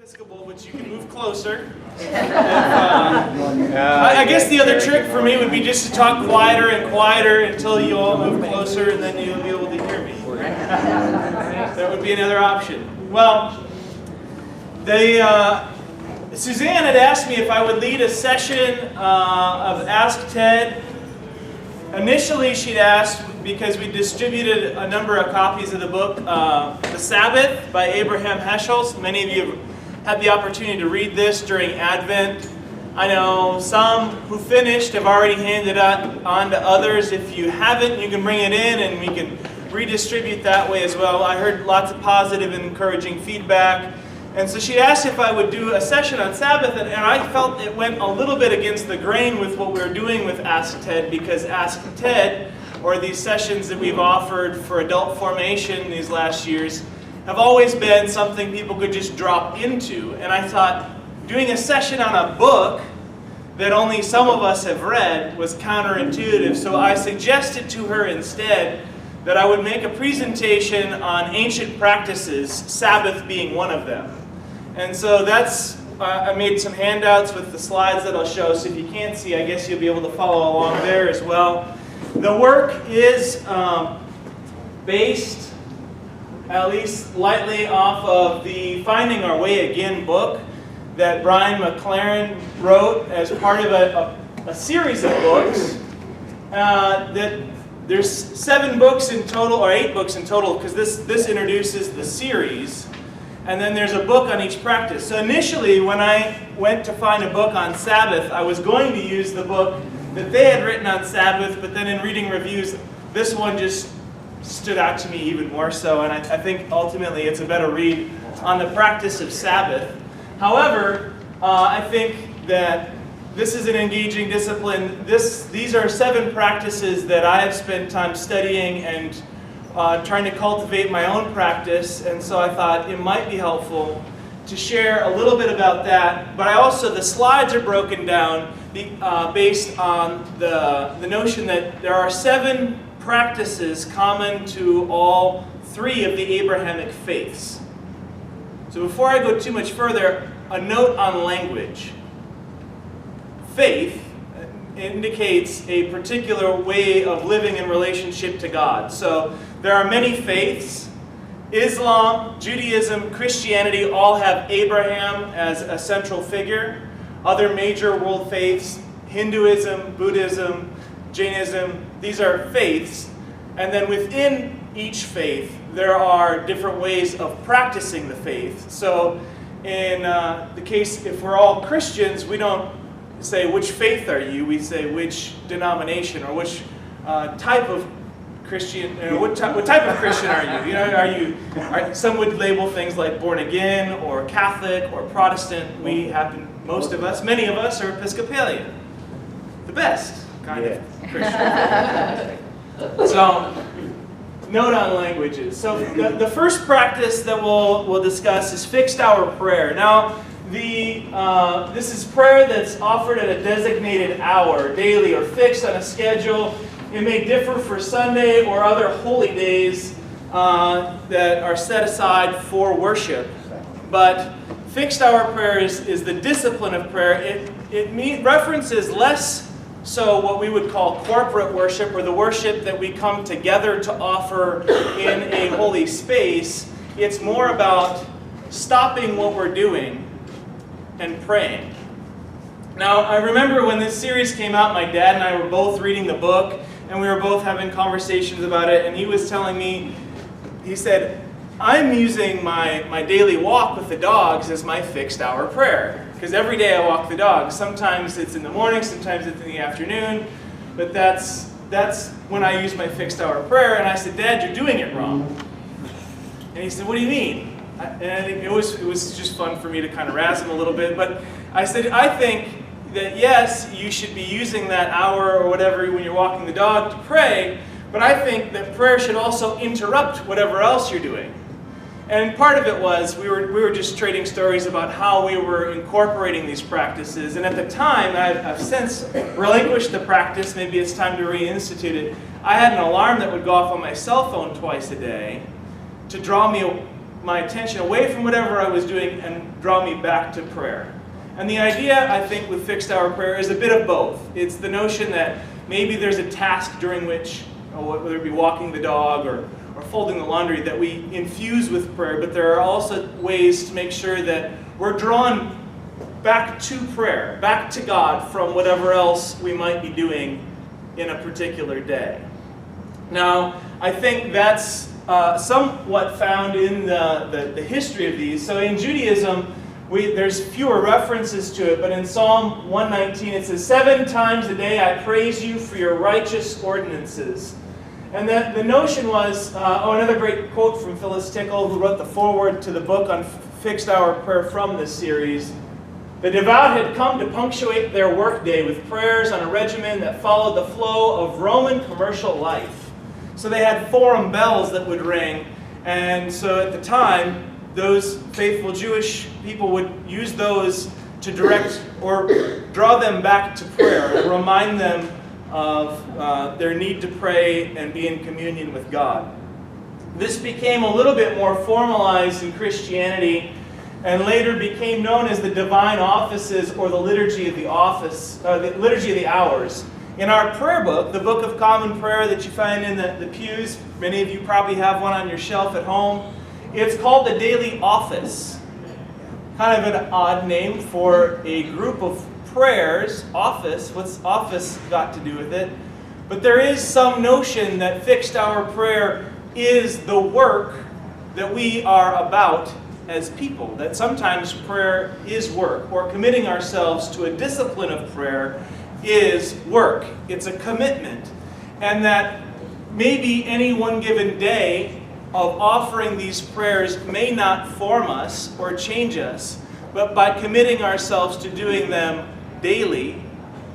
Episcopal, but you can move closer. I guess the other trick for me would be just to talk quieter and quieter until you all move closer, and then you'll be able to hear me. That would be another option. Well, Suzanne had asked me if I would lead a session of Ask Ted. Initially, she'd asked because we distributed a number of copies of the book, The Sabbath by Abraham Heschel. Many of you have had the opportunity to read this during Advent. I know some who finished have already handed it on to others. If you haven't, you can bring it in and we can redistribute that way as well. I heard lots of positive and encouraging feedback. And so she asked if I would do a session on Sabbath, and I felt it went a little bit against the grain with what we were doing with Ask Ted, because Ask Ted, or these sessions that we've offered for adult formation these last years, have always been something people could just drop into. And I thought doing a session on a book that only some of us have read was counterintuitive. So I suggested to her instead that I would make a presentation on ancient practices, Sabbath being one of them. And so I made some handouts with the slides that I'll show. So if you can't see, I guess you'll be able to follow along there as well. The work is based at least lightly off of the Finding Our Way Again book that Brian McLaren wrote as part of a series of books. There's 7 books in total, or 8 books in total, because this introduces the series. And then there's a book on each practice. So initially, when I went to find a book on Sabbath, I was going to use the book that they had written on Sabbath, but then in reading reviews, this one just stood out to me even more so, and I think ultimately it's a better read on the practice of Sabbath. However, I think that this is an engaging discipline. These are 7 practices that I have spent time studying and trying to cultivate my own practice, and so I thought it might be helpful to share a little bit about that. But the slides are broken down based on the notion that there are 7 practices common to all 3 of the Abrahamic faiths. So before I go too much further, a note on language. Faith indicates a particular way of living in relationship to God. So there are many faiths. Islam, Judaism, Christianity all have Abraham as a central figure. Other major world faiths, Hinduism, Buddhism, Jainism, these are faiths. And then within each faith, there are different ways of practicing the faith. So in the case, if we're all Christians, we don't say, which faith are you? We say, which denomination, or which type of Christian, what type of Christian are you? Some would label things like born again, or Catholic, or Protestant. Many of us are Episcopalian. The best kind of Christian. So, note on languages. So the first practice that we'll discuss is fixed hour prayer. Now, this is prayer that's offered at a designated hour, daily, or fixed on a schedule. It may differ for Sunday or other holy days that are set aside for worship. But fixed hour prayer is the discipline of prayer. It references less so what we would call corporate worship, or the worship that we come together to offer in a holy space. It's more about stopping what we're doing and praying. Now, I remember when this series came out, my dad and I were both reading the book, and we were both having conversations about it, and he was telling me, he said, I'm using my daily walk with the dogs as my fixed hour prayer. Because every day I walk the dogs. Sometimes it's in the morning, sometimes it's in the afternoon, but that's when I use my fixed hour prayer. And I said, Dad, you're doing it wrong. And he said, what do you mean? And I think it was just fun for me to kind of razz him a little bit. But I said, I think that yes, you should be using that hour or whatever when you're walking the dog to pray, but I think that prayer should also interrupt whatever else you're doing. And part of it was we were just trading stories about how we were incorporating these practices. And at the time, I've since relinquished the practice. Maybe it's time to reinstitute it. I had an alarm that would go off on my cell phone twice a day to draw me my attention away from whatever I was doing and draw me back to prayer. And the idea, I think, with fixed hour prayer is a bit of both. It's the notion that maybe there's a task during which, whether it be walking the dog or folding the laundry, that we infuse with prayer, but there are also ways to make sure that we're drawn back to prayer, back to God from whatever else we might be doing in a particular day. Now, I think that's somewhat found in the history of these. So in Judaism, there's fewer references to it, but in Psalm 119 it says, 7 times a day I praise you for your righteous ordinances. And the notion was, another great quote from Phyllis Tickle, who wrote the foreword to the book on fixed hour prayer from this series. The devout had come to punctuate their workday with prayers on a regimen that followed the flow of Roman commercial life. So they had forum bells that would ring, and so at the time, those faithful Jewish people would use those to direct or draw them back to prayer and remind them of their need to pray and be in communion with God. This became a little bit more formalized in Christianity and later became known as the divine offices or the liturgy of the liturgy of the hours. In our prayer book, the Book of Common Prayer that you find in the pews, many of you probably have one on your shelf at home, it's called the daily office. Kind of an odd name for a group of prayers. Office, what's office got to do with it? But there is some notion that fixed hour prayer is the work that we are about as people. That sometimes prayer is work, or committing ourselves to a discipline of prayer is work. It's a commitment. And that maybe any one given day of offering these prayers may not form us or change us, but by committing ourselves to doing them daily,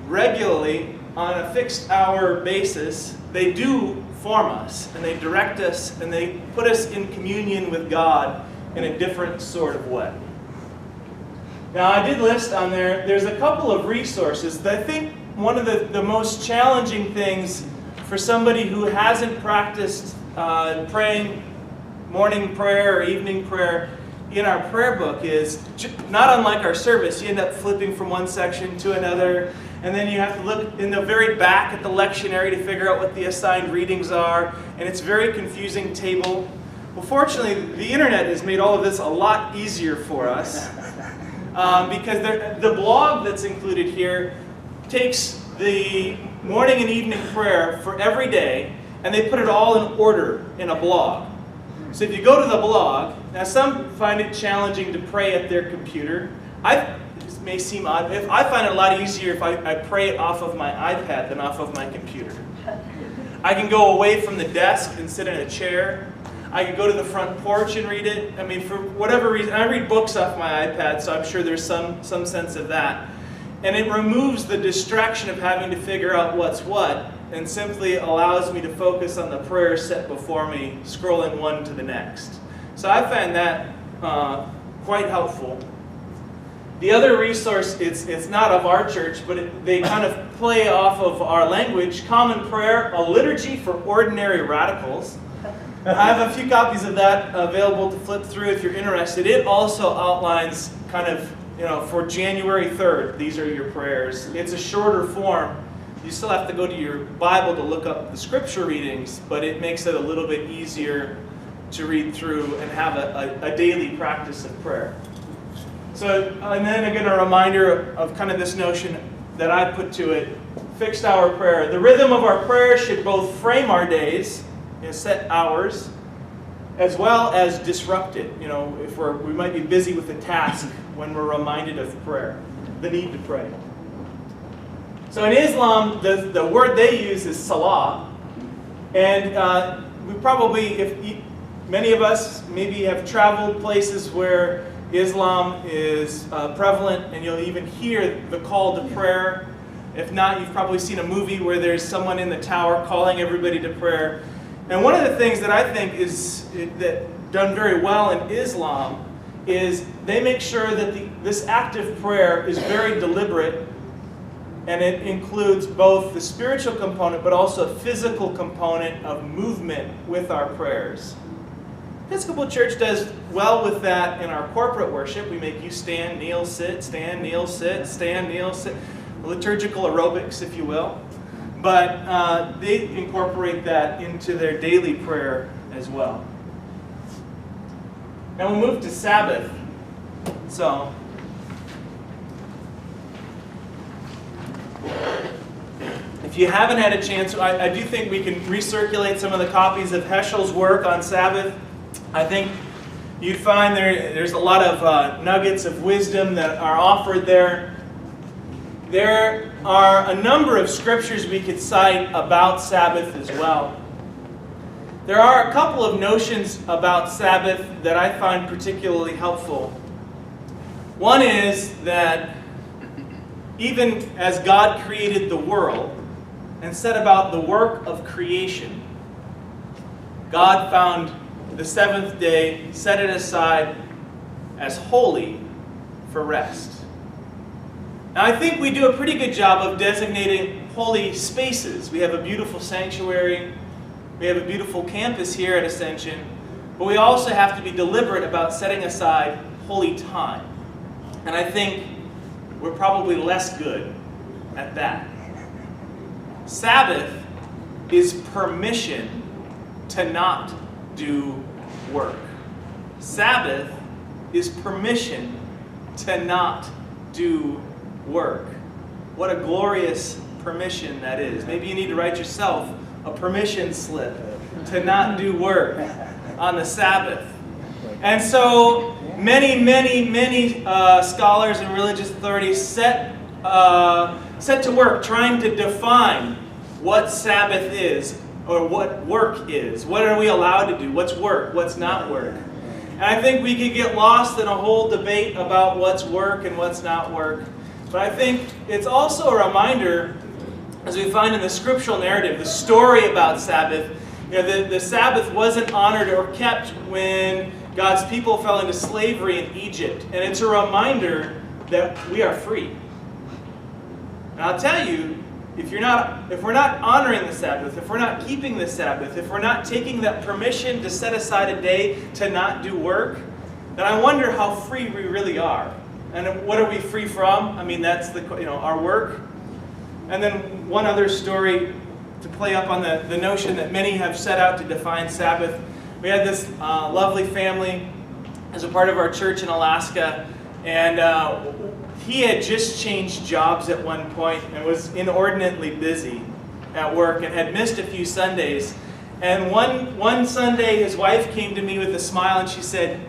regularly, on a fixed hour basis, they do form us, and they direct us, and they put us in communion with God in a different sort of way. Now, I did list on there's a couple of resources that I think one of the most challenging things for somebody who hasn't practiced praying morning prayer or evening prayer in our prayer book is, not unlike our service, you end up flipping from one section to another, and then you have to look in the very back at the lectionary to figure out what the assigned readings are, and it's a very confusing table. Well, fortunately, the internet has made all of this a lot easier for us because the blog that's included here takes the morning and evening prayer for every day, and they put it all in order in a blog. So if you go to the blog, now some find it challenging to pray at their computer. This may seem odd. I find it a lot easier if I pray it off of my iPad than off of my computer. I can go away from the desk and sit in a chair. I can go to the front porch and read it. I mean, for whatever reason, I read books off my iPad, so I'm sure there's some sense of that. And it removes the distraction of having to figure out what's what, and simply allows me to focus on the prayer set before me, scrolling one to the next. So I find that quite helpful. The other resource, it's not of our church, but they kind of play off of our language. Common Prayer, a liturgy for ordinary radicals. I have a few copies of that available to flip through if you're interested. It also outlines kind of, for January 3rd, these are your prayers. It's a shorter form. You still have to go to your Bible to look up the scripture readings, but it makes it a little bit easier to read through and have a daily practice of prayer. So, and then again, a reminder of kind of this notion that I put to it, fixed hour prayer. The rhythm of our prayer should both frame our days, set hours, as well as disrupt it. If we might be busy with a task when we're reminded of prayer, the need to pray. So in Islam, the word they use is salah, and we probably, many of us maybe have traveled places where Islam is prevalent, and you'll even hear the call to prayer. If not, you've probably seen a movie where there's someone in the tower calling everybody to prayer. And one of the things that I think is done very well in Islam is they make sure that this active prayer is very deliberate, and it includes both the spiritual component but also a physical component of movement with our prayers. Episcopal Church does well with that in our corporate worship. We make you stand, kneel, sit, stand, kneel, sit, stand, kneel, sit. Liturgical aerobics, if you will. But they incorporate that into their daily prayer as well. Now we'll move to Sabbath. So, if you haven't had a chance, I do think we can recirculate some of the copies of Heschel's work on Sabbath. I think you'd find there's a lot of nuggets of wisdom that are offered there. There are a number of scriptures we could cite about Sabbath as well. There are a couple of notions about Sabbath that I find particularly helpful. One is that even as God created the world and set about the work of creation, God found the seventh day, set it aside as holy for rest. Now, I think we do a pretty good job of designating holy spaces. We have a beautiful sanctuary. We have a beautiful campus here at Ascension. But we also have to be deliberate about setting aside holy time. And I think we're probably less good at that. Sabbath is permission to not do work. Sabbath is permission to not do work. What a glorious permission that is. Maybe you need to write yourself a permission slip to not do work on the Sabbath. And so many scholars and religious authorities set to work trying to define what Sabbath is or what work is. What are we allowed to do? What's work? What's not work? And I think we could get lost in a whole debate about what's work and what's not work. But I think it's also a reminder, as we find in the scriptural narrative, the story about Sabbath, the Sabbath wasn't honored or kept when God's people fell into slavery in Egypt. And it's a reminder that we are free. And I'll tell you, if we're not honoring the Sabbath, if we're not keeping the Sabbath, if we're not taking that permission to set aside a day to not do work, then I wonder how free we really are. And what are we free from? I mean, that's our work. And then one other story to play up on the notion that many have set out to define Sabbath. We had this lovely family as a part of our church in Alaska, and he had just changed jobs at one point and was inordinately busy at work and had missed a few Sundays. And one Sunday, his wife came to me with a smile and she said,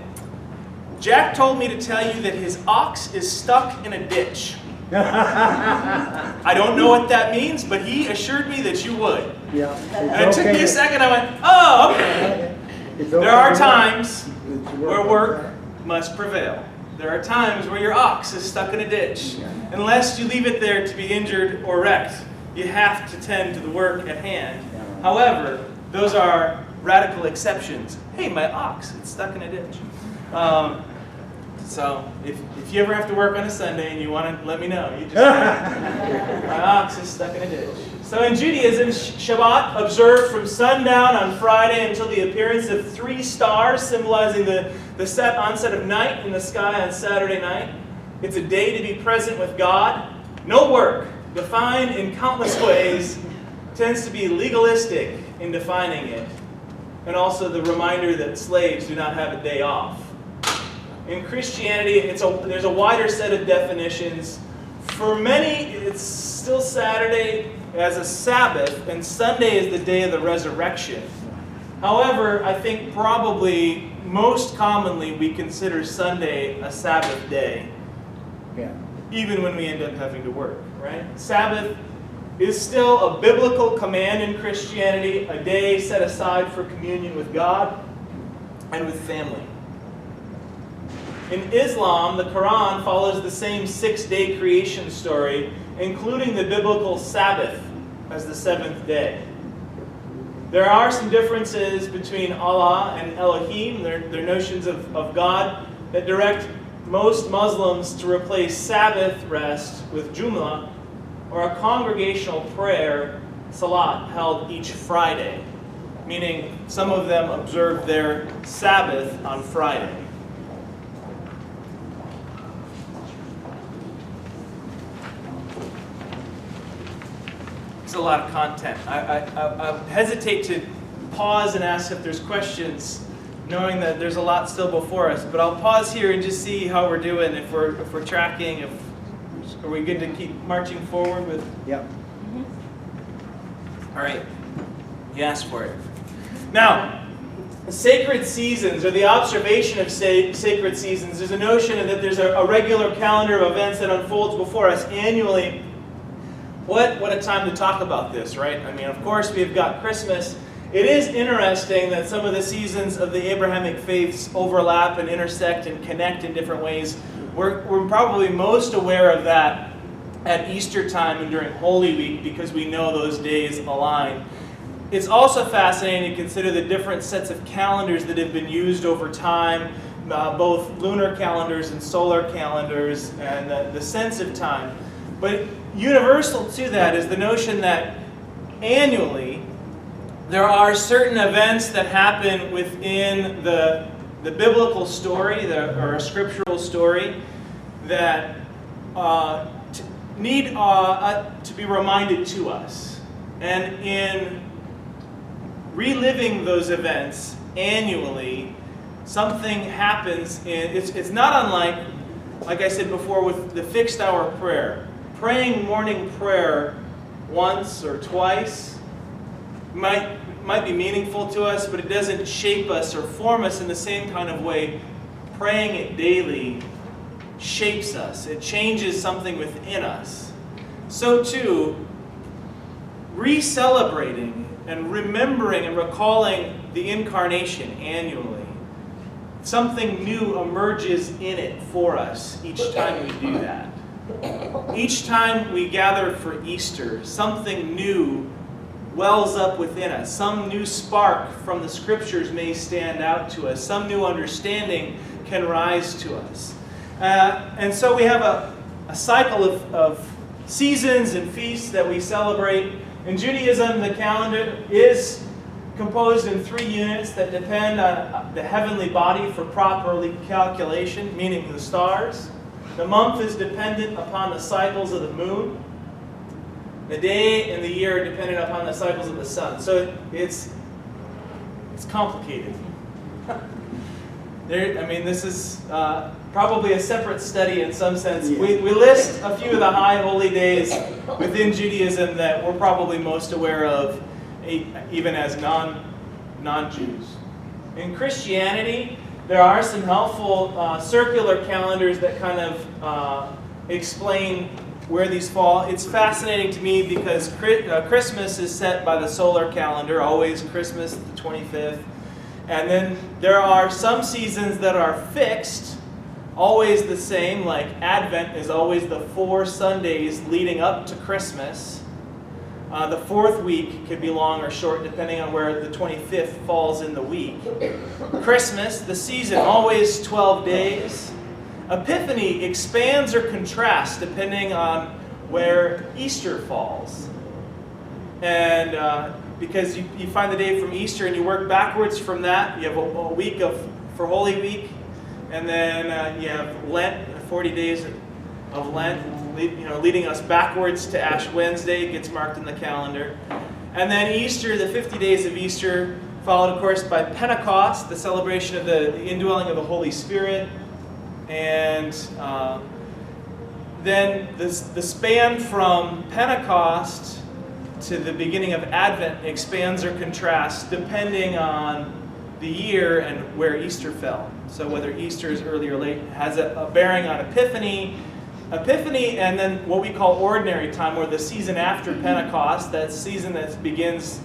"Jack told me to tell you that his ox is stuck in a ditch." I don't know what that means, but he assured me that you would. Yeah. And it took me a second. I went, "Oh, okay." There are times where work must prevail. There are times where your ox is stuck in a ditch. Unless you leave it there to be injured or wrecked, you have to tend to the work at hand. However, those are radical exceptions. Hey, my ox, it's stuck in a ditch. So if you ever have to work on a Sunday and you want to let me know, you just say, "My ox is stuck in a ditch." So in Judaism, Shabbat observed from sundown on Friday until the appearance of 3 stars, symbolizing the onset of night in the sky on Saturday night. It's a day to be present with God. No work, defined in countless ways, tends to be legalistic in defining it. And also the reminder that slaves do not have a day off. In Christianity, there's a wider set of definitions. For many, it's still Saturday as a Sabbath, and Sunday is the day of the resurrection. However, I think probably most commonly we consider Sunday a Sabbath day, even when we end up having to work, right? Sabbath is still a biblical command in Christianity, a day set aside for communion with God and with family. In Islam, the Quran follows the same 6-day creation story, including the biblical Sabbath as the 7th day. There are some differences between Allah and Elohim, their notions of God, that direct most Muslims to replace Sabbath rest with Jumu'ah, or a congregational prayer, Salat, held each Friday. meaning some of them observe their Sabbath on Friday. It's a lot of content. I hesitate to pause and ask if there's questions, knowing that there's a lot still before us. But I'll pause here and just see how we're doing, if we're tracking, are we good to keep marching forward with? Yep. All right. You asked for it. Now, sacred seasons, or the observation of sacred seasons, there's a notion that there's a regular calendar of events that unfolds before us annually. What a time to talk about this, right? I mean, of course, we've got Christmas. It is interesting that some of the seasons of the Abrahamic faiths overlap and intersect and connect in different ways. We're probably most aware of that at Easter time and during Holy Week, because we know those days align. It's also fascinating to consider the different sets of calendars that have been used over time, both lunar calendars and solar calendars, and the sense of time. But universal to that is the notion that annually there are certain events that happen within the biblical story, or a scriptural story, that need to be reminded to us. And in reliving those events annually, something happens. It's not unlike, like I said before, with the fixed hour prayer. Praying morning prayer once or twice might be meaningful to us, but it doesn't shape us or form us in the same kind of way. Praying it daily shapes us. It changes something within us. So too, re-celebrating and remembering and recalling the incarnation annually, something new emerges in it for us each time we do that. Each time we gather for Easter, something new wells up within us. Some new spark from the scriptures may stand out to us. Some new understanding can rise to us. And so we have a cycle of seasons and feasts that we celebrate. In Judaism, the calendar is composed in 3 units that depend on the heavenly body for properly calculation, meaning the stars. The month is dependent upon the cycles of the moon. The day and the year are dependent upon the cycles of the sun. So it's complicated. This is probably a separate study in some sense. Yeah. We list a few of the high holy days within Judaism that we're probably most aware of, even as non-Jews. In Christianity, there are some helpful circular calendars that kind of explain where these fall. It's fascinating to me because Christmas is set by the solar calendar, always Christmas the 25th. And then there are some seasons that are fixed, always the same, like Advent is always the 4 Sundays leading up to Christmas. The 4th week could be long or short depending on where the 25th falls in the week. Christmas, the season, always 12 days. Epiphany expands or contrasts depending on where Easter falls. And because you find the day from Easter and you work backwards from that, you have a week for Holy Week, and then you have Lent, 40 days of Lent, leading us backwards to Ash Wednesday. It gets marked in the calendar. And then Easter, the 50 days of Easter, followed, of course, by Pentecost, the celebration of the indwelling of the Holy Spirit. And then the span from Pentecost to the beginning of Advent expands or contrasts depending on the year and where Easter fell. So whether Easter is early or late has a bearing on Epiphany, and then what we call ordinary time, or the season after Pentecost, that season that begins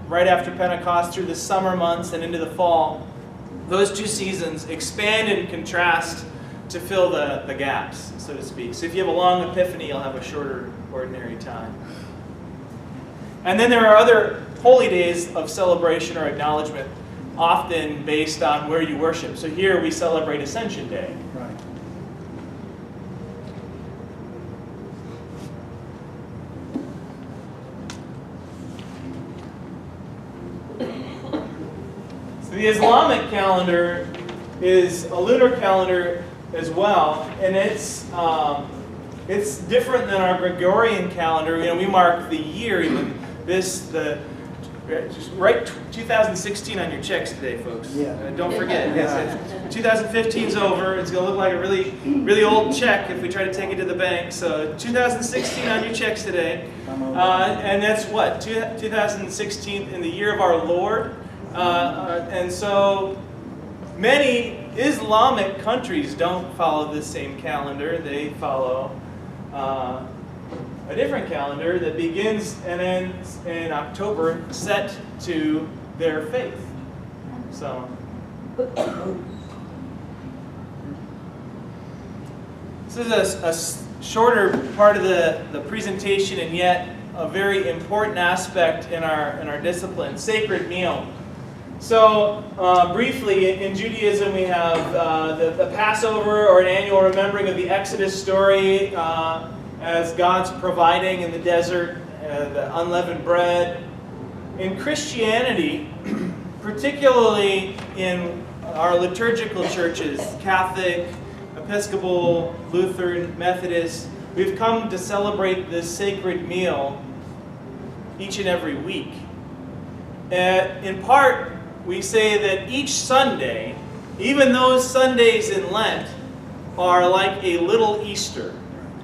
right after Pentecost through the summer months and into the fall. Those 2 seasons expand and contrast to fill the gaps, so to speak. So if you have a long Epiphany, you'll have a shorter ordinary time. And then there are other holy days of celebration or acknowledgement, often based on where you worship. So here we celebrate Ascension Day. Right. The Islamic calendar is a lunar calendar as well, and it's different than our Gregorian calendar. We mark the year. Even just write 2016 on your checks today, folks. Don't forget. 2015's over. It's going to look like a really, really old check if we try to take it to the bank. So 2016 on your checks today, and that's what 2016 in the year of our Lord. And so many Islamic countries don't follow this same calendar. They follow a different calendar that begins and ends in October, set to their faith. So this is a shorter part of the presentation, and yet a very important aspect in our discipline, sacred meal. So briefly, in Judaism we have the Passover, or an annual remembering of the Exodus story, as God's providing in the desert, the unleavened bread. In Christianity, particularly in our liturgical churches, Catholic, Episcopal, Lutheran, Methodist, we've come to celebrate this sacred meal each and every week. In part, we say that each Sunday, even those Sundays in Lent, are like a little Easter.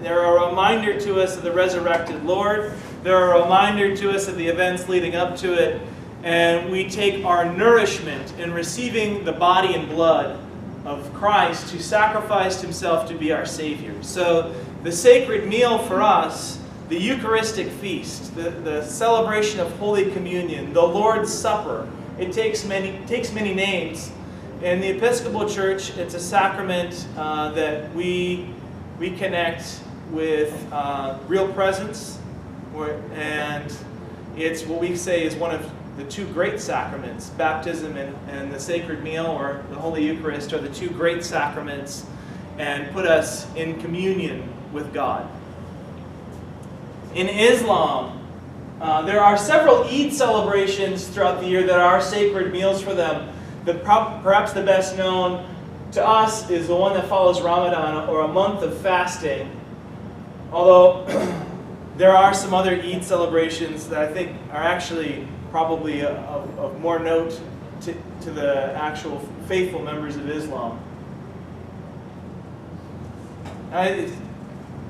They're a reminder to us of the resurrected Lord. They're a reminder to us of the events leading up to it. And we take our nourishment in receiving the body and blood of Christ, who sacrificed himself to be our Savior. So the sacred meal for us, the Eucharistic feast, the celebration of Holy Communion, the Lord's Supper, it takes many names. In the Episcopal Church, it's a sacrament that we connect with real presence, and it's what we say is one of the two great sacraments. Baptism and the sacred meal, or the Holy Eucharist, are the two great sacraments, and put us in communion with God. In Islam, there are several Eid celebrations throughout the year that are sacred meals for them. Perhaps the best known to us is the one that follows Ramadan, or a month of fasting. Although there are some other Eid celebrations that I think are actually probably of more note to the actual faithful members of Islam.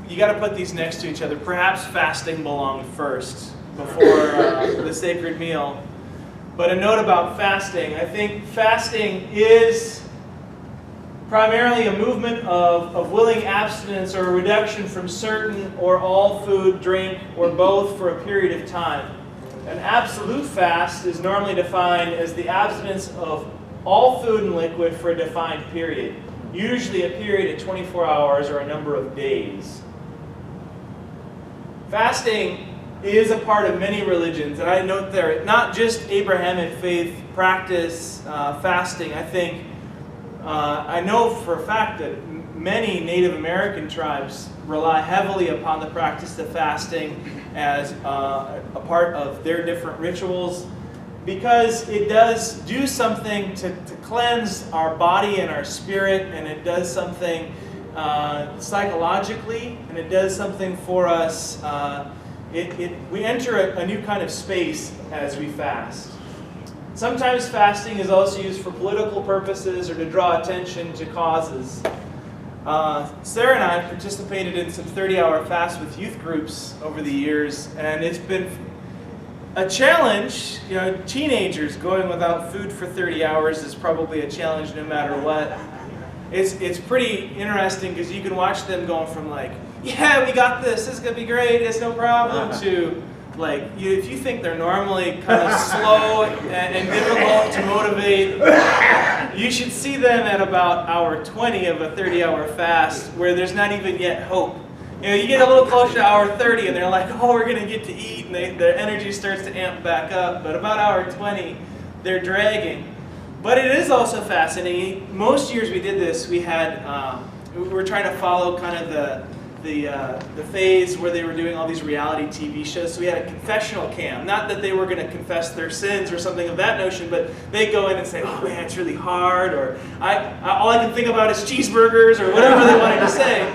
You got to put these next to each other. Perhaps fasting belonged first before the sacred meal. But a note about fasting. I think fasting is primarily a movement of willing abstinence, or a reduction from certain or all food, drink, or both for a period of time. An absolute fast is normally defined as the abstinence of all food and liquid for a defined period, usually a period of 24 hours or a number of days. Fasting is a part of many religions, and I note there, not just Abrahamic faith practice fasting. I know for a fact that many Native American tribes rely heavily upon the practice of fasting as a part of their different rituals, because it does do something to cleanse our body and our spirit, and it does something psychologically, and it does something for us. We enter a new kind of space as we fast. Sometimes fasting is also used for political purposes or to draw attention to causes. Sarah and I participated in some 30-hour fasts with youth groups over the years, and it's been a challenge. Teenagers going without food for 30 hours is probably a challenge no matter what. It's pretty interesting, because you can watch them going from like, yeah, we got this is going to be great, it's no problem, to like, if you think they're normally kind of slow and difficult to motivate, you should see them at about hour 20 of a 30-hour fast, where there's not even yet hope. You get a little closer to hour 30 and they're like, oh, we're going to get to eat, and their energy starts to amp back up. But about hour 20, they're dragging. But it is also fascinating. Most years we did this, we were trying to follow kind of the phase where they were doing all these reality TV shows. So we had a confessional cam. Not that they were going to confess their sins or something of that notion, but they go in and say, "Oh man, it's really hard," or all I can think about is cheeseburgers," or whatever they wanted to say.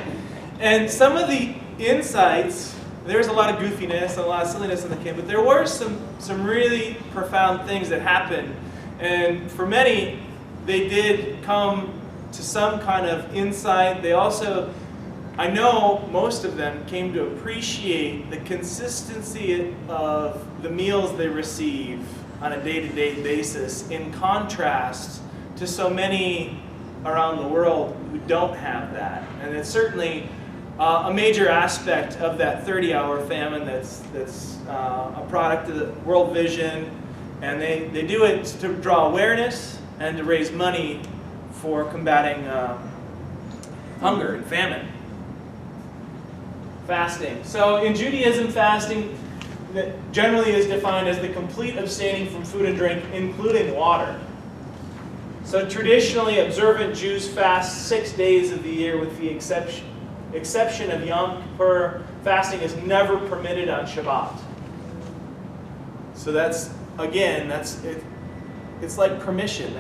And some of the insights, there was a lot of goofiness and a lot of silliness in the camp, but there were some really profound things that happened. And for many, they did come to some kind of insight. They also, I know most of them came to appreciate the consistency of the meals they receive on a day-to-day basis in contrast to so many around the world who don't have that. And it's certainly a major aspect of that 30-hour famine that's a product of the World Vision. And they do it to draw awareness and to raise money for combating hunger and famine. Fasting. So in Judaism, fasting generally is defined as the complete abstaining from food and drink, including water. So traditionally, observant Jews fast 6 days of the year with the exception of Yom Kippur. Fasting is never permitted on Shabbat. So that's, again, it's like permission.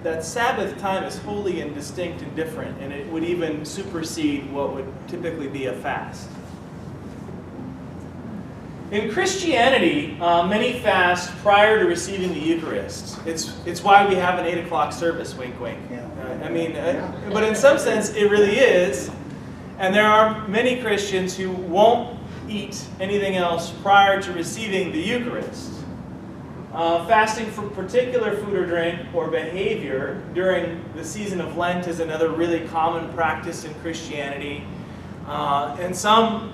That Sabbath time is holy and distinct and different, and it would even supersede what would typically be a fast. In Christianity, many fast prior to receiving the Eucharist. It's why we have an 8 o'clock service, wink, wink. But in some sense, it really is. And there are many Christians who won't eat anything else prior to receiving the Eucharist. Fasting from particular food or drink or behavior during the season of Lent is another really common practice in Christianity. And some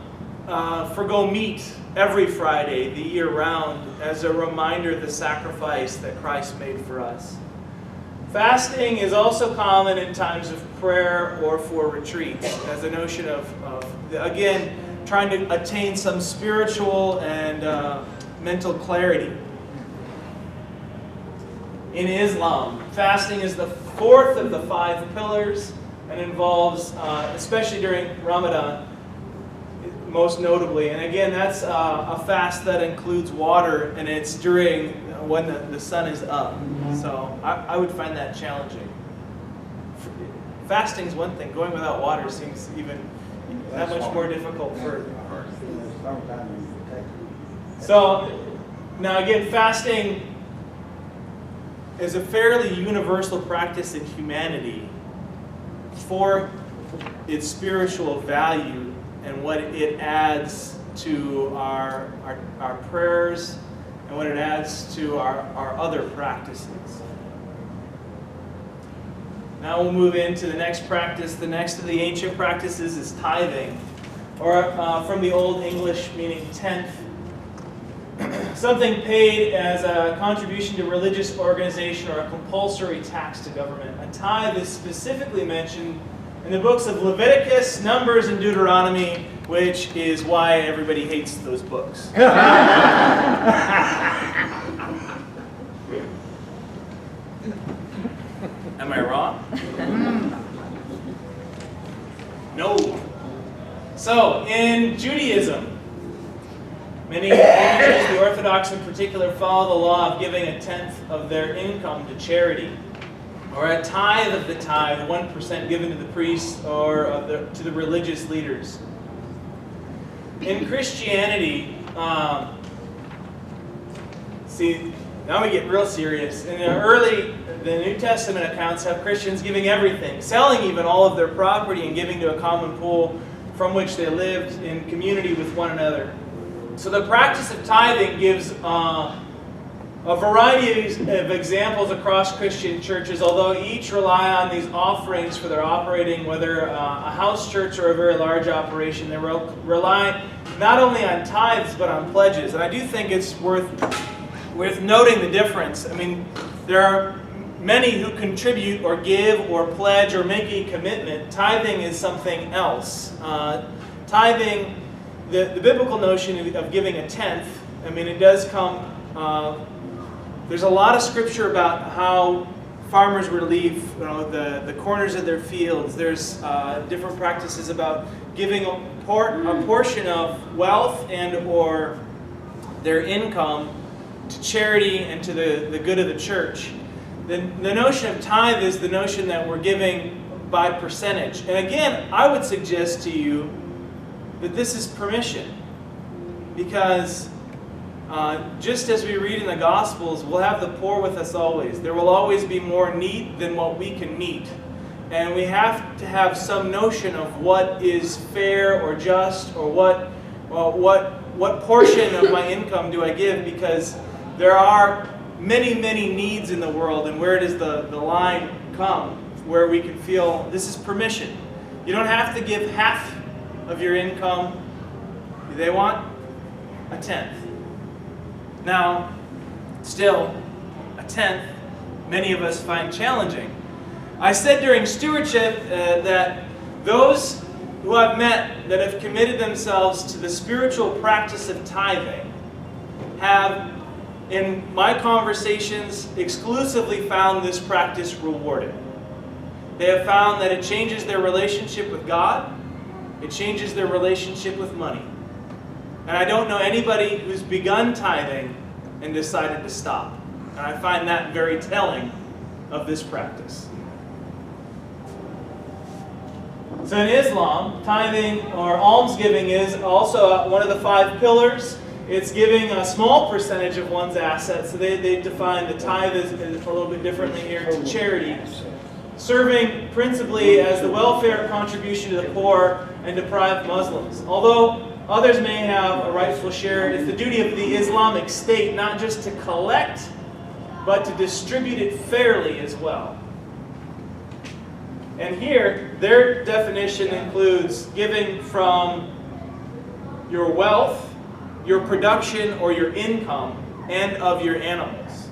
forgo meat every Friday, the year round, as a reminder of the sacrifice that Christ made for us. Fasting is also common in times of prayer or for retreats, as a notion of again, trying to attain some spiritual and mental clarity. In Islam, fasting is the fourth of the 5 pillars and involves, especially during Ramadan, most notably. And again, that's a fast that includes water, and it's during when the sun is up. So I would find that challenging. Fasting is one thing. Going without water seems even that much more difficult for. So now again, fasting is a fairly universal practice in humanity for its spiritual value and what it adds to our prayers and what it adds to our other practices. Now we'll move into the next practice. The next of the ancient practices is tithing, or from the Old English meaning tenth. Something paid as a contribution to religious organization or a compulsory tax to government. A tithe is specifically mentioned in the books of Leviticus, Numbers, and Deuteronomy, which is why everybody hates those books. Am I wrong? No. So, in Judaism, many Jews, the Orthodox in particular, follow the law of giving a tenth of their income to charity, or a tithe of the tithe, 1% given to the priests or to the religious leaders. In Christianity, see, now we get real serious. In the New Testament accounts have Christians giving everything, selling even all of their property and giving to a common pool from which they lived in community with one another. So the practice of tithing gives a variety of examples across Christian churches, although each rely on these offerings for their operating, whether a house church or a very large operation. They rely not only on tithes but on pledges. And I do think it's worth noting the difference. I mean, there are many who contribute or give or pledge or make a commitment. Tithing is something else. Tithing, the biblical notion of giving a tenth, I mean, it does come, there's a lot of scripture about how farmers would leave the corners of their fields. There's different practices about a portion of wealth and or their income to charity and to the good of the church. The notion of tithe is the notion that we're giving by percentage. And again, I would suggest to you that this is permission. Because just as we read in the Gospels, we'll have the poor with us always. There will always be more need than what we can meet. And we have to have some notion of what is fair or just, or what portion of my income do I give, because there are many, many needs in the world, and where does the line come where we can feel this is permission? You don't have to give half of your income. They want a tenth. Now, still, a tenth, many of us find challenging. I said during stewardship that those who I've met that have committed themselves to the spiritual practice of tithing have, in my conversations, exclusively found this practice rewarding. They have found that it changes their relationship with God, it changes their relationship with money. And I don't know anybody who's begun tithing and decided to stop. And I find that very telling of this practice. So in Islam, tithing or almsgiving is also one of the 5 pillars. It's giving a small percentage of one's assets. So they define the tithe as a little bit differently here to charity. Serving principally as the welfare contribution to the poor and deprived Muslims. Although others may have a rightful share, it's the duty of the Islamic State not just to collect, but to distribute it fairly as well. And here, their definition includes giving from your wealth, your production, or your income, and of your animals.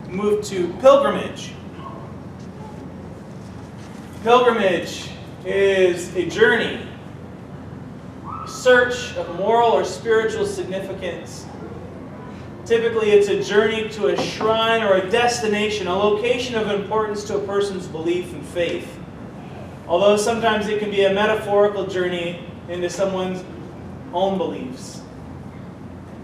Move to pilgrimage. Pilgrimage is a journey, search of moral or spiritual significance. Typically, it's a journey to a shrine or a destination, a location of importance to a person's belief and faith. Although sometimes it can be a metaphorical journey into someone's own beliefs.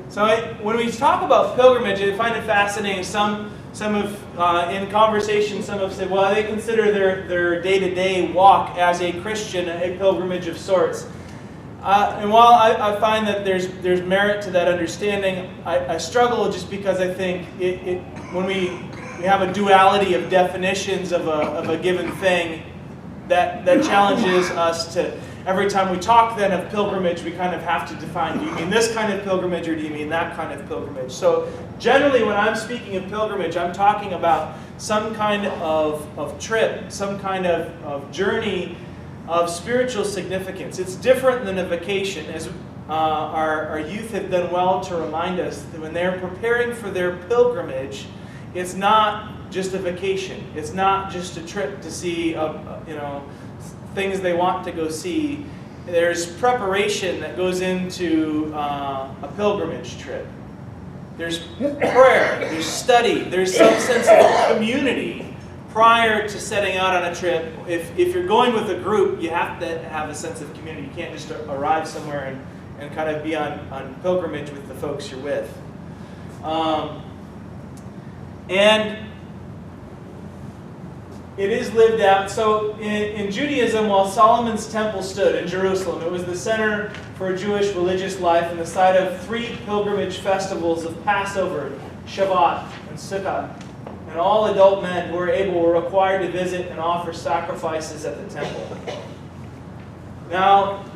So when we talk about pilgrimage, I find it fascinating. Some have, in conversation, some have said, well, they consider their day-to-day walk as a Christian, a pilgrimage of sorts. And while I find that there's merit to that understanding, I struggle just because I think when we have a duality of definitions of a given thing, that challenges us to, every time we talk then of pilgrimage, we kind of have to define, do you mean this kind of pilgrimage or do you mean that kind of pilgrimage? So generally when I'm speaking of pilgrimage, I'm talking about some kind of trip, some kind of journey of spiritual significance. It's different than a vacation, as our youth have done well to remind us that when they're preparing for their pilgrimage, it's not just a vacation. It's not just a trip to see things they want to go see. There's preparation that goes into a pilgrimage trip. There's prayer, there's study, there's some sense of community prior to setting out on a trip. If you're going with a group, you have to have a sense of community. You can't just arrive somewhere and kind of be on pilgrimage with the folks you're with. And it is lived out. So in Judaism, while Solomon's temple stood in Jerusalem, it was the center for Jewish religious life and the site of 3 pilgrimage festivals of Passover, Shabbat, and Sukkot. And all adult men who were able were required to visit and offer sacrifices at the temple. Now,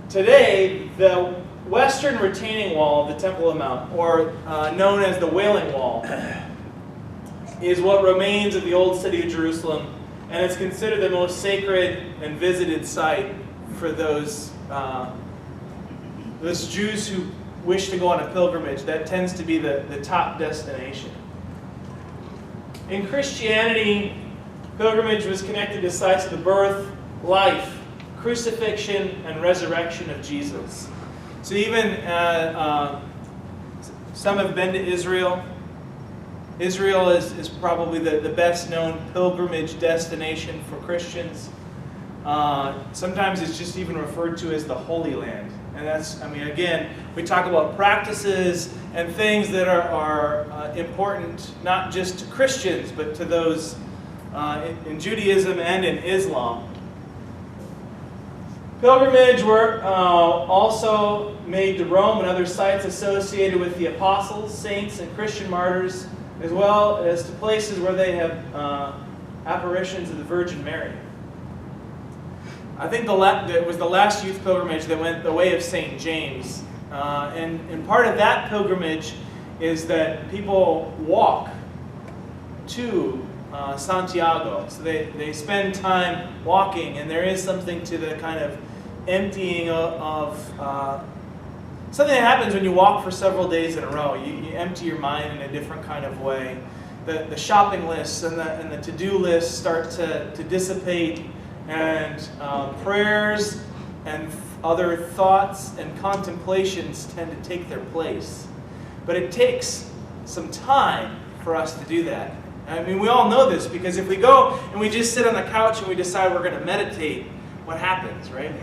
today, the western retaining wall of the Temple Mount, or known as the Wailing Wall, is what remains of the old city of Jerusalem, and it's considered the most sacred and visited site for those Jews who wish to go on a pilgrimage. That tends to be the top destination. In Christianity, pilgrimage was connected to sites of the birth, life, crucifixion, and resurrection of Jesus. So even some have been to Israel. Israel is probably the best known pilgrimage destination for Christians. Sometimes it's just even referred to as the Holy Land. And that's, I mean, again, we talk about practices and things that are important not just to Christians, but to those in Judaism and in Islam. Pilgrimage were also made to Rome and other sites associated with the apostles, saints, and Christian martyrs, as well as to places where they have apparitions of the Virgin Mary. I think it was the last youth pilgrimage that went the way of St. James. And part of that pilgrimage is that people walk to Santiago. So they spend time walking, and there is something to the kind of emptying of something that happens when you walk for several days in a row. You empty your mind in a different kind of way. The shopping lists and the to-do lists start to dissipate, and prayers and other thoughts and contemplations tend to take their place. But it takes some time for us to do that. I mean, we all know this, because if we go and we just sit on the couch and we decide we're going to meditate, what happens, right?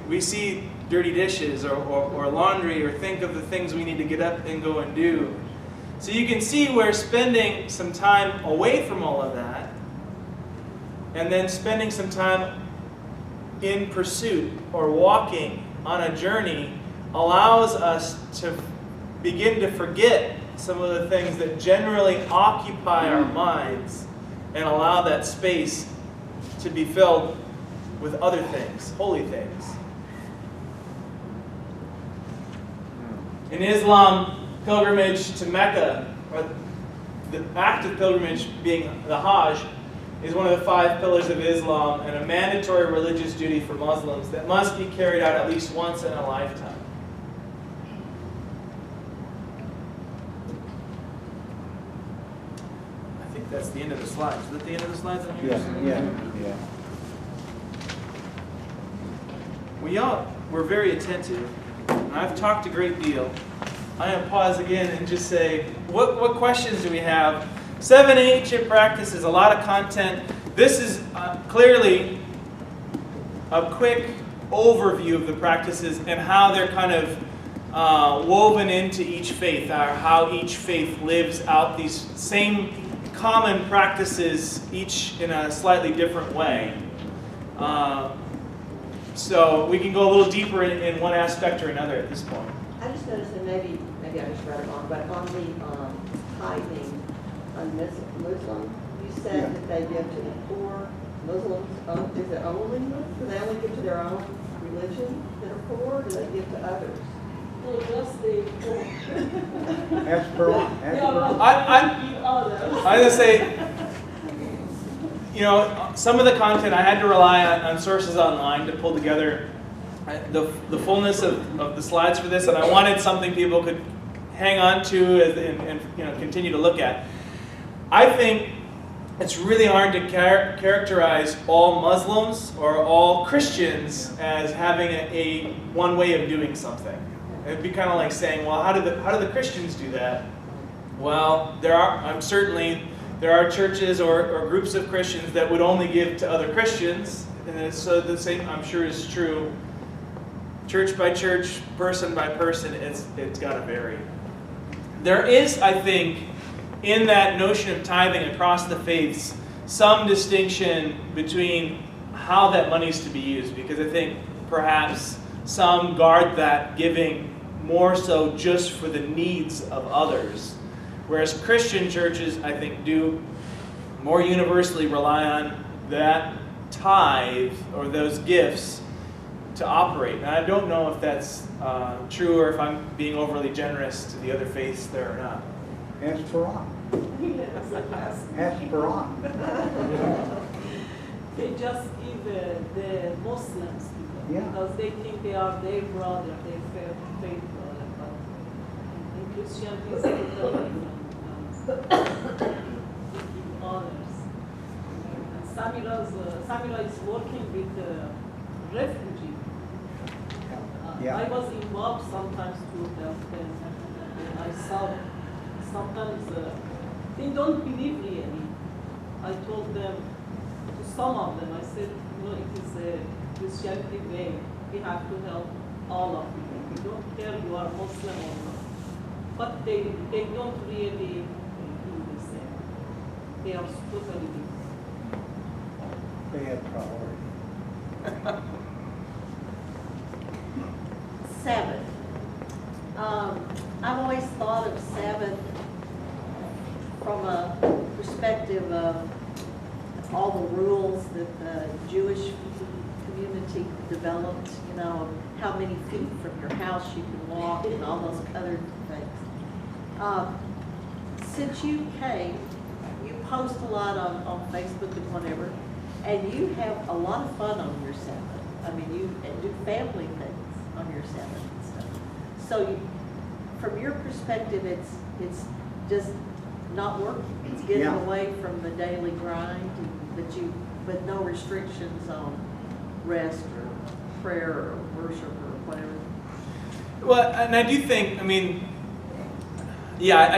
we see dirty dishes or laundry, or think of the things we need to get up and go and do. So you can see where spending some time away from all of that, and then spending some time in pursuit or walking on a journey, allows us to begin to forget some of the things that generally occupy our minds, and allow that space to be filled with other things, holy things. In Islam, pilgrimage to Mecca, or the act of pilgrimage being the Hajj, is one of the 5 pillars of Islam, and a mandatory religious duty for Muslims that must be carried out at least once in a lifetime. I think that's the end of the slides. Is that the end of the slides? Yeah. We're very attentive, and I've talked a great deal. I'm going to pause again and just say, what questions do we have? 7 ancient practices, a lot of content. This is clearly a quick overview of the practices and how they're kind of woven into each faith, or how each faith lives out these same common practices, each in a slightly different way. So we can go a little deeper in one aspect or another at this point. I just noticed, and maybe I just read it wrong, but on the tithing on Muslim, you said that they give to the poor Muslims. Is it only? Do they only give to their own religion that are poor, or do they give to others? No, just the poor. Ask for one. I'm going to say, some of the content I had to rely on sources online to pull together the fullness of the slides for this, and I wanted something people could hang on to and continue to look at. I think it's really hard to characterize all Muslims or all Christians as having a one way of doing something. It'd be kind of like saying, well, how do the Christians do that? Well, there are churches or groups of Christians that would only give to other Christians, and so the same, I'm sure, is true. Church by church, person by person, it's got to vary. There is, I think, in that notion of tithing across the faiths, some distinction between how that money is to be used, because I think perhaps some guard that giving more so just for the needs of others, whereas Christian churches, I think, do more universally rely on that tithe or those gifts to operate. And I don't know if that's true, or if I'm being overly generous to the other faiths there or not. Ask for one. Ask for one. They just give the Muslims because they think they are their brother, their faith brother. But in Christianity, it's totally different. They give others. And Samira is working with refugees. I was involved sometimes to help them, and I saw sometimes they don't believe really. I told them, to some of them, I said, it is a Christianity way. We have to help all of you. We don't care you are Muslim or not. But they don't really do the same. They are totally different. They have priority. Sabbath. I've always thought of Sabbath from a perspective of all the rules that the Jewish community developed, how many feet from your house you can walk and all those other things. Since you came, you post a lot on Facebook and whatever, and you have a lot of fun on your Sabbath. I mean, you do family things on your Sabbath and stuff. So from your perspective, it's just not working. It's getting Yeah. away from the daily grind, with no restrictions on rest or prayer or worship or whatever. Well, and I do think, I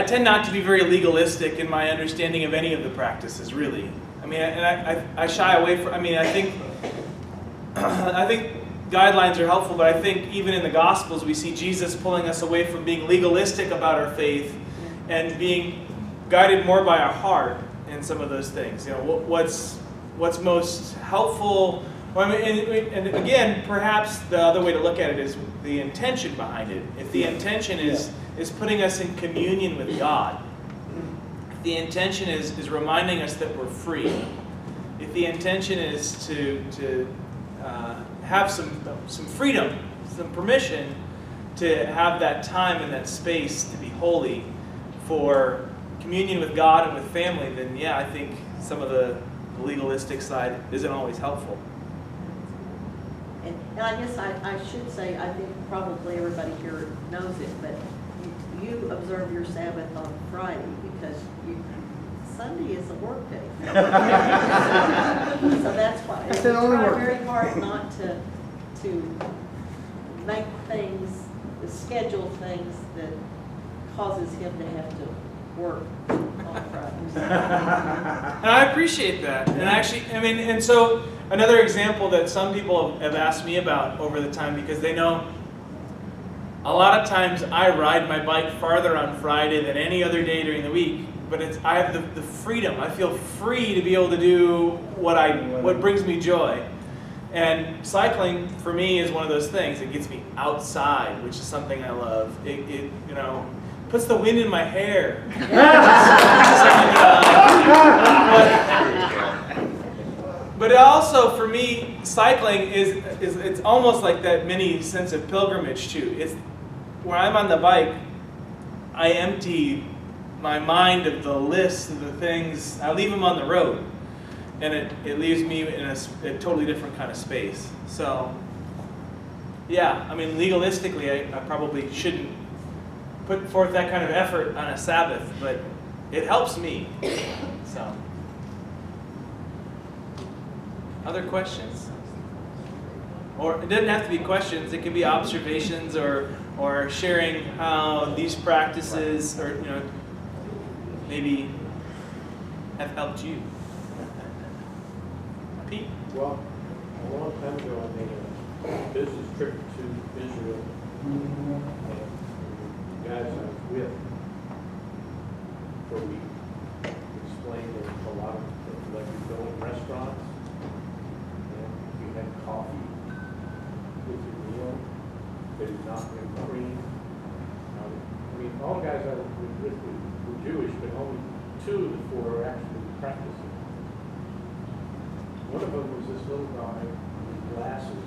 tend not to be very legalistic in my understanding of any of the practices, really. I shy away from, I think guidelines are helpful, but I think even in the Gospels we see Jesus pulling us away from being legalistic about our faith and being guided more by our heart in some of those things. What's most helpful. And again, perhaps the other way to look at it is the intention behind it. If the intention is putting us in communion with God, if the intention is reminding us that we're free, if the intention is to have some freedom, some permission to have that time and that space to be holy for communion with God and with family, then I think some of the legalistic side isn't always helpful. And I guess I should say, I think probably everybody here knows it, but you observe your Sabbath on Friday because Sunday is a work day. So that's why. It's We an only try work very day. hard not to make things, schedule things that causes him to have to work on Fridays. And I appreciate that. And actually, and so another example that some people have asked me about over the time, because they know a lot of times I ride my bike farther on Friday than any other day during the week, but I have the freedom. I feel free to be able to do what brings me joy. And cycling for me is one of those things. It gets me outside, which is something I love. It puts the wind in my hair. But also for me, cycling it's almost like that mini sense of pilgrimage too. It's when I'm on the bike, I empty my mind of the list of the things. I leave them on the road, and it leaves me in a totally different kind of space. So legalistically, I probably shouldn't put forth that kind of effort on a Sabbath, but it helps me. So, other questions? Or it doesn't have to be questions. It can be observations or sharing how these practices or maybe have helped you. Pete? Well, a long time ago, I made a business trip to Israel. And the guys I was with, where we explained that a lot of, like you go in restaurants, and you had coffee with your meal, that is not in cream. All the guys I was with were Jewish, but only 2 of the 4 are actually practicing. One of them was this little guy with glasses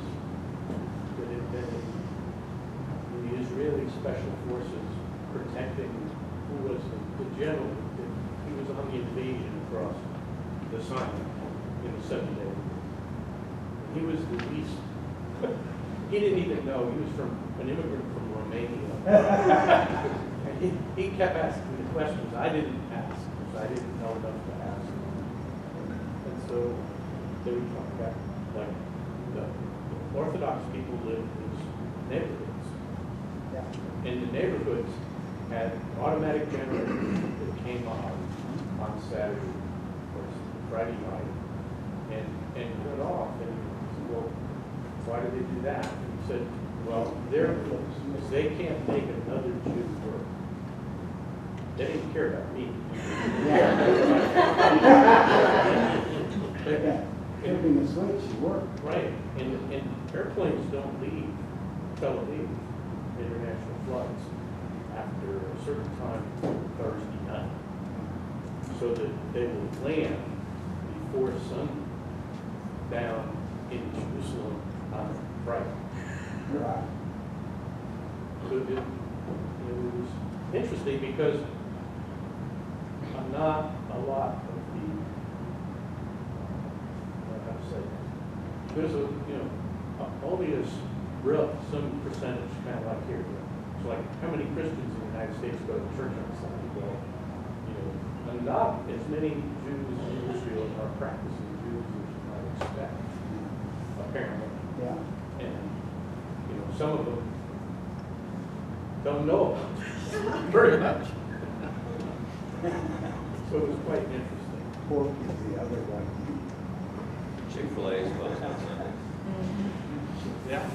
that had been in the Israeli Special Forces protecting who was the general. He was on the invasion across the Sinai in the 7th Day. He was the least, he didn't even know, he was an immigrant from Romania. And he kept asking the questions I didn't ask, because I didn't know enough to ask. And so they would talk about, like, the Orthodox people live in these neighborhoods. And the neighborhoods had automatic generator that came on Saturday or Friday night and went off. And he said, well, why did they do that? And he said, well, they're close. They can't make another Jew work. They didn't care about me. Flipping the switch, you work. Right, and airplanes don't leave Tel Aviv, international flights, after a certain time Thursday night, so that they will land before sundown in Jerusalem on Friday. Right. So it was interesting because not a lot of the, how to say, there's only some percentage, kind of like here. So like, how many Christians in the United States go to church on Sunday? Well, and not as many Jews in Israel are practicing Jews as you might expect, apparently. Yeah. And, some of them don't know about it very much. So it was quite interesting. Pork is the other one. Chick-fil-A is closed on Sunday. Yeah.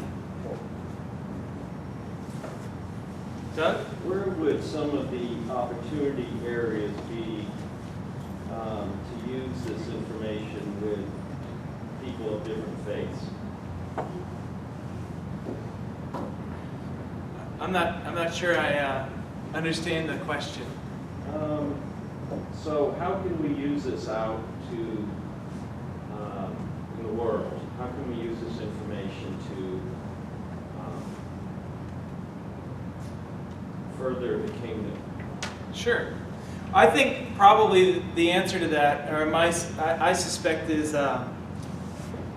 Doug? Where would some of the opportunity areas be to use this information with people of different faiths? I'm not sure I understand the question. So how can we use this out to in the world? How can we use this information to further the kingdom? Sure. I think probably the answer to that, or I suspect, is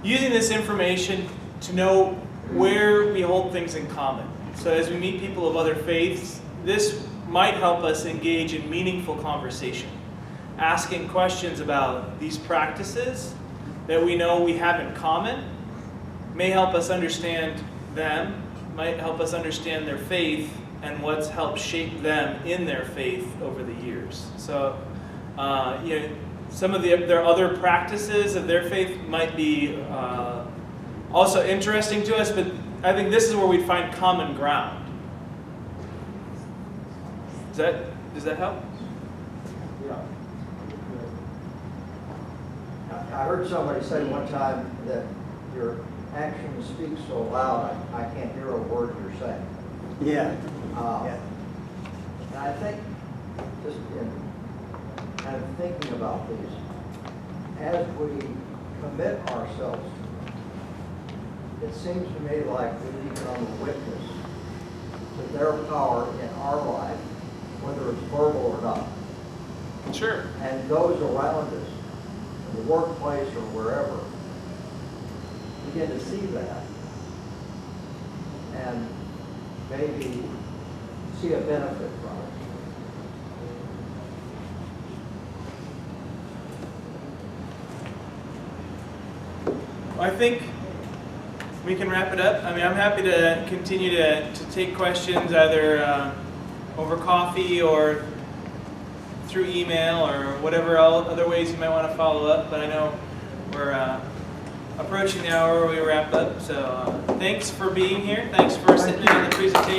using this information to know where we hold things in common. So as we meet people of other faiths, this might help us engage in meaningful conversation. Asking questions about these practices that we know we have in common may help us understand them, might help us understand their faith and what's helped shape them in their faith over the years. So, some of their other practices of their faith might be also interesting to us, but I think this is where we'd find common ground. Does that help? Yeah. I heard somebody say one time that your actions speak so loud, I can't hear a word you're saying. Yeah. And I think, just in kind of thinking about these, as we commit ourselves to it seems to me like we become a witness to their power in our life, whether it's verbal or not. Sure. And those around us, in the workplace or wherever, begin to see that and maybe see a benefit from it. I think we can wrap it up. I mean, I'm happy to continue to take questions either over coffee or through email or whatever other ways you might want to follow up. But I know we're approaching the hour where we wrap up. So thanks for being here. Thanks for sitting in on the presentation.